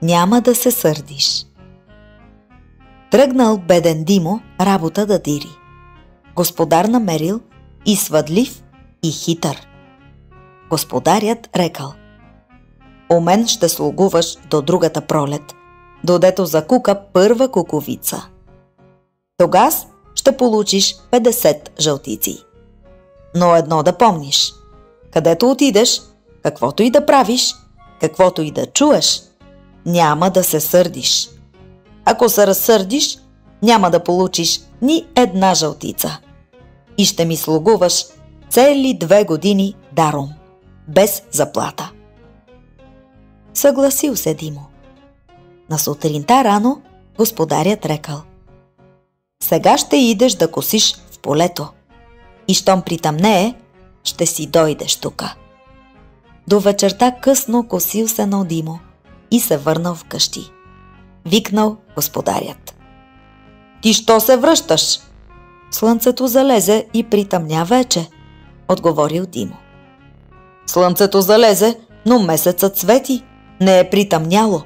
няма да се сърдиш. Тръгнал беден Димо работа да дири. Господар намерил и свъдлив, и хитър. Господарят рекал: у мен ще слугуваш до другата пролет, додето закука първа куковица. Тогас ще получиш 50 жълтици. Но едно да помниш: където отидеш, каквото и да правиш, каквото и да чуеш, няма да се сърдиш. Ако се разсърдиш, няма да получиш ни една жълтица. И ще ми слугуваш цели 2 години даром, без заплата. Съгласил се Димо. На сутринта рано господарят рекал: сега ще идеш да косиш в полето и щом притъмнее, ще си дойдеш тука. До вечерта късно косил се на Димо и се върнал вкъщи. Викнал господарят: ти що се връщаш? Слънцето залезе и притъмня вече, отговорил Димо. Слънцето залезе, но месецът свети, не е притъмняло.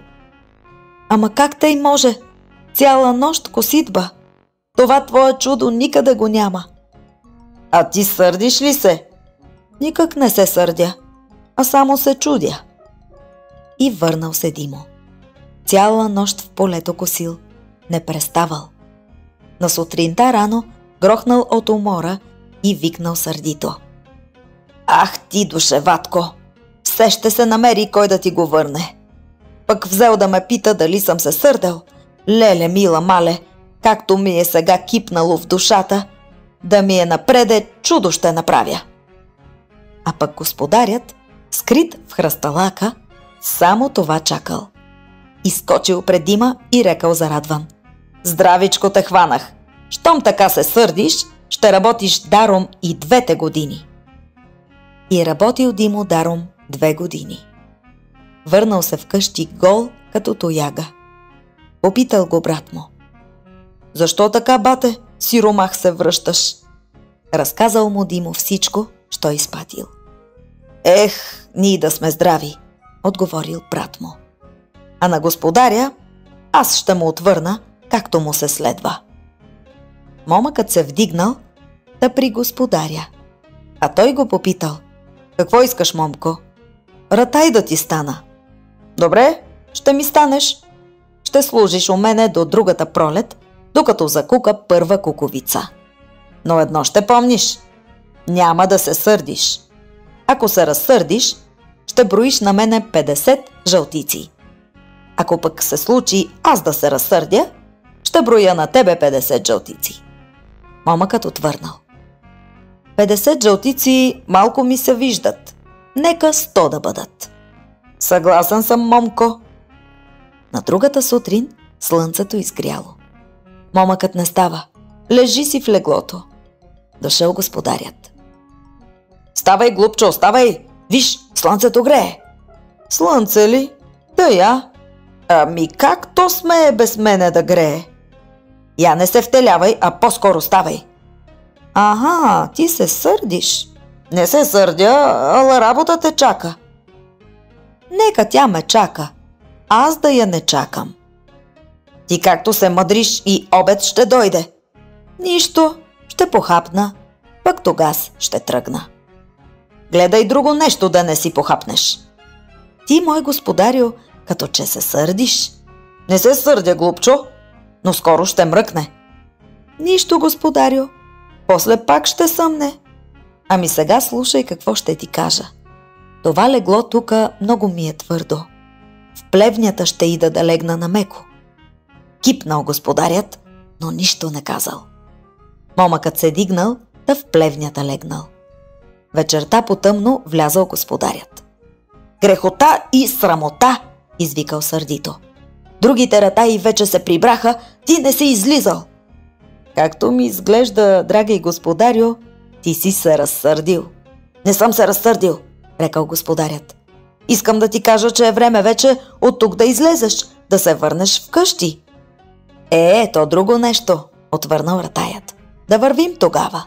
Ама как тъй може? Цяла нощ коситба. Това твое чудо никъде го няма. А ти сърдиш ли се? Никак не се сърдя, а само се чудя. И върнал се Димо. Цяла нощ в полето косил, не преставал. На сутринта рано грохнал от умора и викнал сърдито: ах ти, душеватко! Все ще се намери кой да ти го върне. Пък взел да ме пита дали съм се сърдел. Леле, мила мале, както ми е сега кипнало в душата, да ми е напреде, чудо ще направя. А пък господарят, скрит в хръсталака, само това чакал. Изскочил пред Дима и рекал зарадван: здравичко те хванах! Щом така се сърдиш, ще работиш даром и 2 години. И работил Димо даром 2 години. Върнал се вкъщи гол като тояга. Попитал го брат му: защо така, бате, сиромах се връщаш? Разказал му Димо всичко, що изпатил. Ех, ние да сме здрави, отговорил брат му. А на господаря аз ще му отвърна, както му се следва. Момъкът се вдигнал да при господаря, а той го попитал: какво искаш, момко? Ратай да ти стана. Добре, ще ми станеш. Ще служиш у мене до другата пролет, докато закука първа куковица. Но едно ще помниш: няма да се сърдиш. Ако се разсърдиш, ще броиш на мене 50 жълтици. Ако пък се случи аз да се разсърдя, ще броя на тебе 50 жълтици. Момъкът отвърнал: 50 жълтици малко ми се виждат. Нека 100 да бъдат. Съгласен съм, момко. На другата сутрин слънцето изгряло. Момъкът не става. Лежи си в леглото. Дошъл господарят. Ставай, глупчо, ставай! Виж, слънцето грее. Слънце ли? Да я. Ами как то смее без мене да грее? Я не се втелявай, а по-скоро ставай. Ага, ти се сърдиш. Не се сърдя, ала работа те чака. Нека тя ме чака, аз да я не чакам. Ти както се мъдриш и обед ще дойде. Нищо, ще похапна, пък тогас ще тръгна. Гледай друго нещо да не си похапнеш. Ти, мой господарю, като че се сърдиш. Не се сърдя, глупчо, но скоро ще мръкне. Нищо, господарю, после пак ще съмне. Ами сега слушай какво ще ти кажа. Това легло тука много ми е твърдо. В плевнята ще ида да легна на меко. Кипнал господарят, но нищо не казал. Момъкът се дигнал, да в плевнята легнал. Вечерта потъмно влязал господарят. Грехота и срамота, извикал сърдито. Другите ратаи вече се прибраха, ти не си излизал. Както ми изглежда, драги господарю, ти си се разсърдил. Не съм се разсърдил, рекал господарят. Искам да ти кажа, че е време вече от тук да излезеш, да се върнеш вкъщи. То друго нещо, отвърнал ратаят. Да вървим тогава.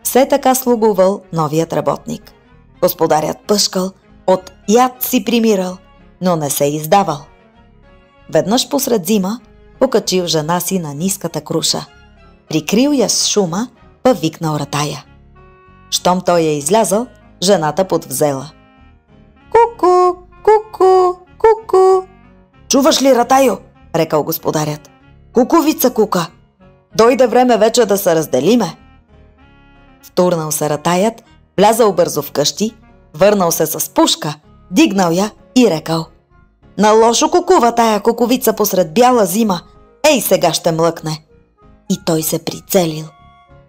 Все така слугувал новият работник. Господарят пъшкал, от яд си примирал, но не се издавал. Веднъж посред зима покачил жена си на ниската круша. Прикрил я с шума, па викнал Ратая. Щом той е излязъл, жената подвзела. Ку-ку, ку-ку, ку-ку. Чуваш ли, Ратайо? Рекал господарят. Куковица кука. Дойде време вече да се разделиме. Втурнал се Ратаят, влязал бързо в къщи, върнал се с пушка, дигнал я и рекал. На лошо кукува тая куковица посред бяла зима. Ей, сега ще млъкне. И той се прицелил.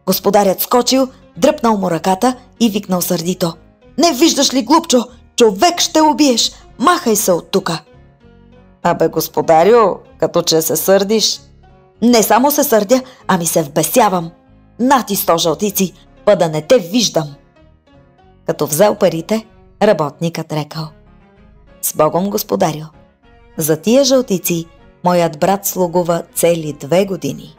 Господарят скочил, дръпнал му ръката и викнал сърдито. Не виждаш ли, глупчо? Човек ще убиеш! Махай се от тука! Абе, господарю, като че се сърдиш. Не само се сърдя, ами се вбесявам. На ти 100 жълтици, па да не те виждам. Като взел парите, работникът рекал. С Богом, господарю! За тия жълтици моят брат слугува цели 2 години.